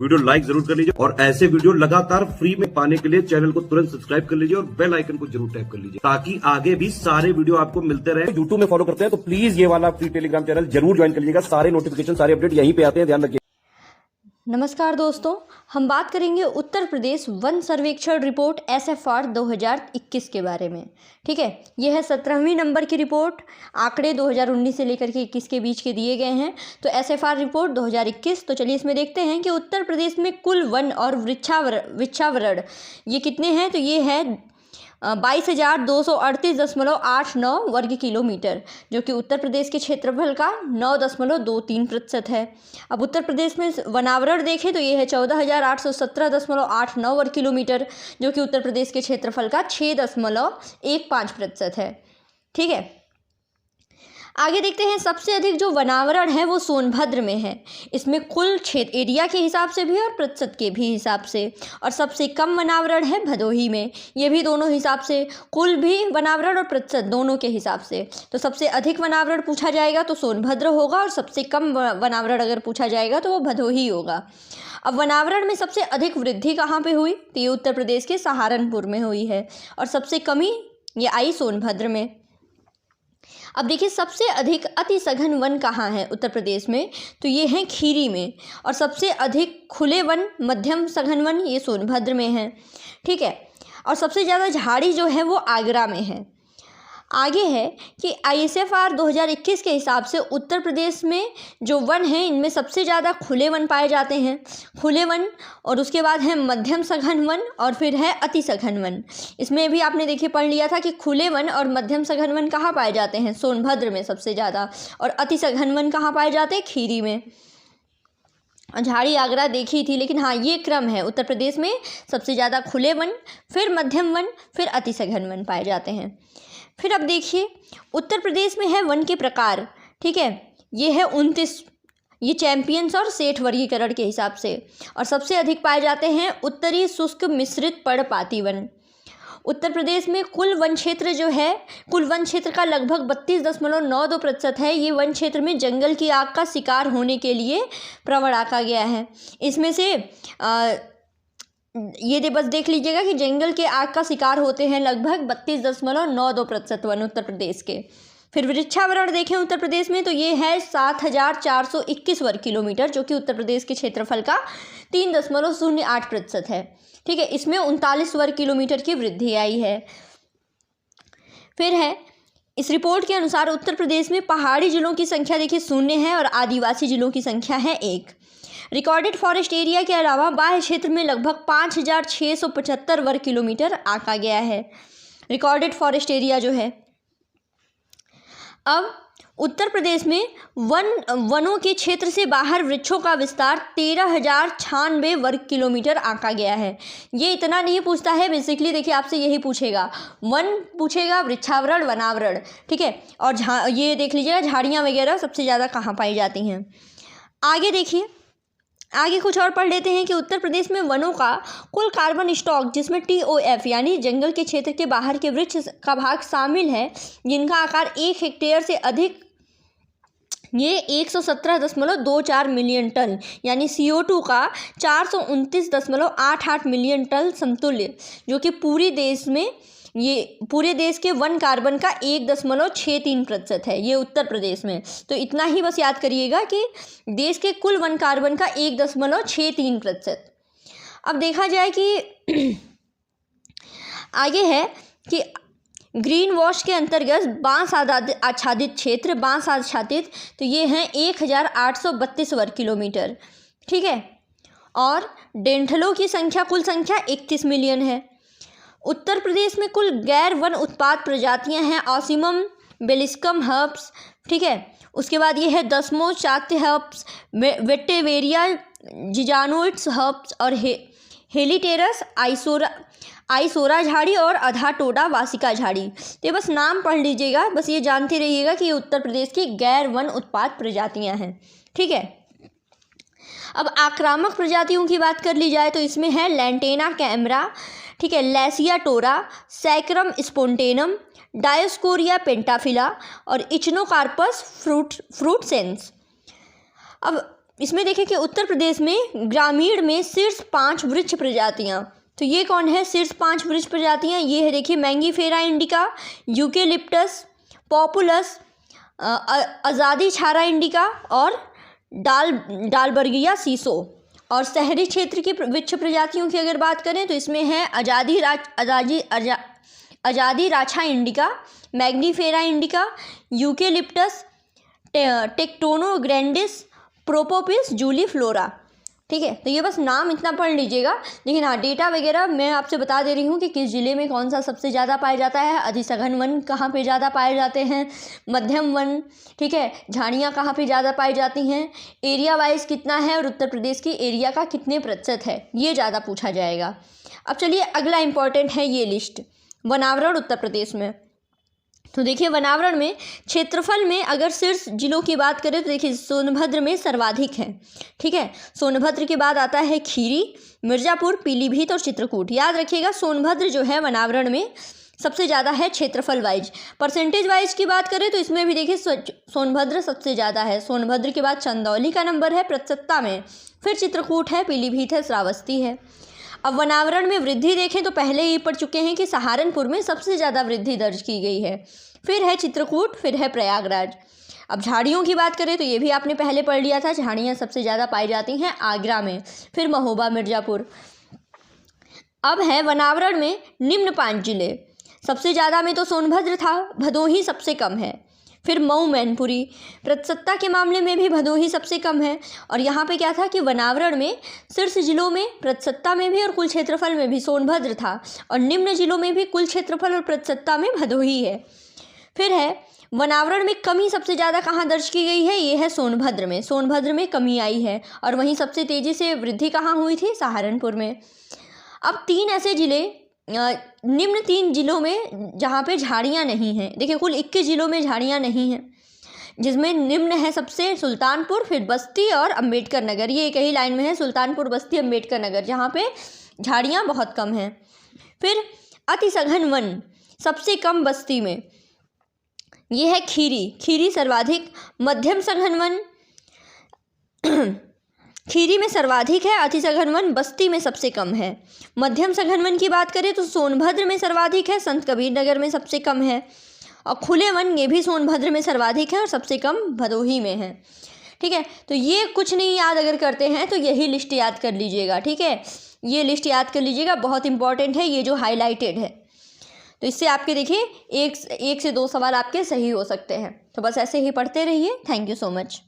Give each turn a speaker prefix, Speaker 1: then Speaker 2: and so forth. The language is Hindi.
Speaker 1: वीडियो लाइक जरूर कर लीजिए और ऐसे वीडियो लगातार फ्री में पाने के लिए चैनल को तुरंत सब्सक्राइब कर लीजिए और बेल आइकन को जरूर टैप कर लीजिए ताकि आगे भी सारे वीडियो आपको मिलते रहे। यूट्यूब में फॉलो करते हैं तो प्लीज ये वाला फ्री टेलीग्राम चैनल जरूर ज्वाइन कर लीजिएगा। सारे नोटिफिकेशन सारे अपडेट यहीं पे आते हैं, ध्यान रखिए।
Speaker 2: नमस्कार दोस्तों, हम बात करेंगे उत्तर प्रदेश वन सर्वेक्षण रिपोर्ट SFR 2021 के बारे में। ठीक है, यह है 17वीं नंबर की रिपोर्ट। आंकड़े 2019 से लेकर के 21 के बीच के दिए गए हैं। तो SFR रिपोर्ट 2021। तो चलिए इसमें देखते हैं कि उत्तर प्रदेश में कुल वन और वृक्षावरण ये कितने हैं। तो ये है 22,238.89 वर्ग किलोमीटर, जो कि उत्तर प्रदेश के क्षेत्रफल का 9.23% है। अब उत्तर प्रदेश में वनावरण देखें तो ये है 14,817.89 वर्ग किलोमीटर, जो कि उत्तर प्रदेश के क्षेत्रफल का 6.15% है। ठीक है, आगे देखते हैं। सबसे अधिक जो वनावरण है वो सोनभद्र में है। इसमें कुल क्षेत्र एरिया के हिसाब से भी और प्रतिशत के भी हिसाब से। और सबसे कम वनावरण है भदोही में। ये भी दोनों हिसाब से, कुल भी वनावरण और प्रतिशत दोनों के हिसाब से। तो सबसे अधिक वनावरण पूछा जाएगा तो सोनभद्र होगा, और सबसे कम वनावरण अगर पूछा जाएगा तो वो भदोही होगा। अब वनावरण में सबसे अधिक वृद्धि कहाँ पे हुई, तो ये उत्तर प्रदेश के सहारनपुर में हुई है, और सबसे कमी ये आई सोनभद्र में। अब देखिए, सबसे अधिक अति सघन वन कहाँ है उत्तर प्रदेश में, तो ये है खीरी में। और सबसे अधिक खुले वन, मध्यम सघन वन, ये सोनभद्र में है। ठीक है, और सबसे ज़्यादा झाड़ी जो है वो आगरा में है। आगे है कि SFR 2021 के हिसाब से उत्तर प्रदेश में जो वन हैं इनमें सबसे ज़्यादा खुले वन पाए जाते हैं। खुले वन, और उसके बाद है मध्यम सघन वन, और फिर है अति सघन वन। इसमें भी आपने देखिए पढ़ लिया था कि खुले वन और मध्यम सघन वन कहाँ पाए जाते हैं, सोनभद्र में सबसे ज़्यादा, और अति सघन वन कहाँ पाए जाते हैं, खीरी में। झाड़ी आगरा देखी थी, लेकिन हाँ ये क्रम है, उत्तर प्रदेश में सबसे ज़्यादा खुले वन, फिर मध्यम वन, फिर अति सघन वन पाए जाते हैं। फिर अब देखिए, उत्तर प्रदेश में है वन के प्रकार। ठीक है, ये है 29, ये चैंपियंस और सेठ वर्गीकरण के हिसाब से। और सबसे अधिक पाए जाते हैं उत्तरी शुष्क मिश्रित पर्णपाती वन। उत्तर प्रदेश में कुल वन क्षेत्र जो है, कुल वन क्षेत्र का लगभग 32.92% है। ये वन क्षेत्र में जंगल की आग का शिकार होने के लिए प्रवण आंका गया है। इसमें से ये बस देख लीजिएगा कि जंगल के आग का शिकार होते हैं लगभग 32.92% वन उत्तर प्रदेश के। फिर वृक्षावरण देखें उत्तर प्रदेश में तो ये है 7,421 वर्ग किलोमीटर, जो कि उत्तर प्रदेश के क्षेत्रफल का 3.08% है। ठीक है, इसमें 39 वर्ग किलोमीटर की वृद्धि आई है। फिर है, इस रिपोर्ट के अनुसार उत्तर प्रदेश में पहाड़ी जिलों की संख्या देखिए 0 है, और आदिवासी जिलों की संख्या है 1। रिकॉर्डेड फॉरेस्ट एरिया के अलावा बाह्य क्षेत्र में लगभग 5,675 वर्ग किलोमीटर आंका गया है, रिकॉर्डेड फॉरेस्ट एरिया जो है। अब उत्तर प्रदेश में वनों के क्षेत्र से बाहर वृक्षों का विस्तार 13,096 वर्ग किलोमीटर आंका गया है। ये इतना नहीं पूछता है, बेसिकली देखिए आपसे यही पूछेगा, वन पूछेगा, वृक्षावरण, वनावरण। ठीक है, और ये देख लीजिएगा झाड़ियाँ वगैरह सबसे ज़्यादा कहाँ पाई जाती हैं। आगे देखिए, आगे कुछ और पढ़ लेते हैं कि उत्तर प्रदेश में वनों का कुल कार्बन स्टॉक, जिसमें TOF यानी जंगल के क्षेत्र के बाहर के वृक्ष का भाग शामिल है, जिनका आकार 1 हेक्टेयर से अधिक, ये 117.24 मिलियन टन, यानी CO2 का 429.88 मिलियन टन समतुल्य, जो कि पूरे देश के वन कार्बन का 1.63% है, ये उत्तर प्रदेश में। तो इतना ही बस याद करिएगा कि देश के कुल वन कार्बन का 1.63%। अब देखा जाए कि आगे है कि ग्रीन वॉश के अंतर्गत बांस आच्छादित क्षेत्र, बांस आच्छादित, तो ये हैं 1,832 वर्ग किलोमीटर। ठीक है, और डेंठलों की संख्या, कुल संख्या 31 मिलियन है। उत्तर प्रदेश में कुल गैर वन उत्पाद प्रजातियां हैं ऑसिमम, बेलिस्कम हर्ब्स। ठीक है, उसके बाद ये है दसमो चात्य हर्ब्स, वेटेवेरिया, जिजानोइट्स हर्ब्स, और हेलिटेरस, आइसोरा झाड़ी, और अधाटोडा वासिका झाड़ी। तो बस नाम पढ़ लीजिएगा, बस ये जानते रहिएगा कि ये उत्तर प्रदेश की गैर वन उत्पाद प्रजातियां हैं। ठीक है, अब आक्रामक प्रजातियों की बात कर ली जाए तो इसमें है लैंटेना कैमरा, ठीक है, लैसिया टोरा, सैक्रम स्पोंटेनम, डायोस्कोरिया पेंटाफिला, और इचनोकार्पस फ्रूटसेंस। अब इसमें देखें कि उत्तर प्रदेश में ग्रामीण में शीर्ष 5 वृक्ष प्रजातियाँ, तो ये कौन है शीर्ष 5 वृक्ष प्रजातियाँ? ये है देखिए मैंगीफेरा इंडिका, यूकेलिप्टस, पॉपुलस, आज़ादी छारा इंडिका और डालबर्गिया सीसो। और शहरी क्षेत्र की वृक्ष प्रजातियों की अगर बात करें तो इसमें है Azadirachta indica, Mangifera indica, eucalyptus, Tectona grandis, Prosopis juliflora. ठीक है, तो ये बस नाम इतना पढ़ लीजिएगा, लेकिन हाँ डेटा वगैरह मैं आपसे बता दे रही हूँ कि किस ज़िले में कौन सा सबसे ज़्यादा पाया जाता है, अधिसघन वन कहाँ पे ज़्यादा पाए जाते हैं, मध्यम वन, ठीक है, झाड़ियाँ कहाँ पे ज़्यादा पाई जाती हैं, एरिया वाइज कितना है और उत्तर प्रदेश की एरिया का कितने प्रतिशत है, ये ज़्यादा पूछा जाएगा। अब चलिए अगला इम्पॉर्टेंट है ये लिस्ट, वनावरण उत्तर प्रदेश में। तो देखिए वनावरण में क्षेत्रफल में अगर शीर्ष जिलों की बात करें तो देखिए सोनभद्र में सर्वाधिक है। ठीक है, सोनभद्र के बाद आता है खीरी, मिर्ज़ापुर, पीलीभीत और चित्रकूट। याद रखिएगा सोनभद्र जो है वनावरण में सबसे ज़्यादा है क्षेत्रफल वाइज। परसेंटेज वाइज की बात करें तो इसमें भी देखिए सोनभद्र सबसे ज़्यादा है। सोनभद्र के बाद चंदौली का नंबर है प्रतिशतता में, फिर चित्रकूट है, पीलीभीत है, श्रावस्ती है। अब वनावरण में वृद्धि देखें तो पहले ही पढ़ चुके हैं कि सहारनपुर में सबसे ज़्यादा वृद्धि दर्ज की गई है, फिर है चित्रकूट, फिर है प्रयागराज। अब झाड़ियों की बात करें तो ये भी आपने पहले पढ़ लिया था, झाड़ियाँ सबसे ज़्यादा पाई जाती हैं आगरा में, फिर महोबा, मिर्ज़ापुर। अब है वनावरण में निम्न 5 जिले, सबसे ज़्यादा में तो सोनभद्र था, भदोही सबसे कम है, फिर मऊ, मैनपुरी। प्रतिशतता के मामले में भी भदोही सबसे कम है। और यहाँ पे क्या था कि वनावरण में शीर्ष जिलों में प्रतिशतता में भी और कुल क्षेत्रफल में भी सोनभद्र था, और निम्न जिलों में भी कुल क्षेत्रफल और प्रतिशतता में भदोही है। फिर है वनावरण में कमी सबसे ज़्यादा कहाँ दर्ज की गई है, ये है सोनभद्र में। सोनभद्र में कमी आई है, और वहीं सबसे तेज़ी से वृद्धि कहाँ हुई थी, सहारनपुर में। अब 3 ऐसे ज़िले, निम्न 3 जिलों में जहाँ पे झाड़ियाँ नहीं हैं। देखिए कुल 21 जिलों में झाड़ियाँ नहीं हैं, जिसमें निम्न है सबसे सुल्तानपुर, फिर बस्ती और अम्बेडकर नगर। ये एक ही लाइन में है, सुल्तानपुर, बस्ती, अम्बेडकर नगर, जहाँ पे झाड़ियाँ बहुत कम हैं। फिर अति सघन वन सबसे कम बस्ती में, ये है खीरी। खीरी सर्वाधिक। मध्यम सघन वन खीरी में सर्वाधिक है, अति सघन वन बस्ती में सबसे कम है। मध्यम सघन वन की बात करें तो सोनभद्र में सर्वाधिक है, संत कबीर नगर में सबसे कम है, और खुले वन ये भी सोनभद्र में सर्वाधिक है और सबसे कम भदोही में है। ठीक है, तो ये कुछ नहीं याद अगर करते हैं तो यही लिस्ट याद कर लीजिएगा। ठीक है, ये लिस्ट याद कर लीजिएगा, बहुत इंपॉर्टेंट है, ये जो हाईलाइटेड है। तो इससे आपके देखिए एक से 2 सवाल आपके सही हो सकते हैं। तो बस ऐसे ही पढ़ते रहिए। Thank you so much.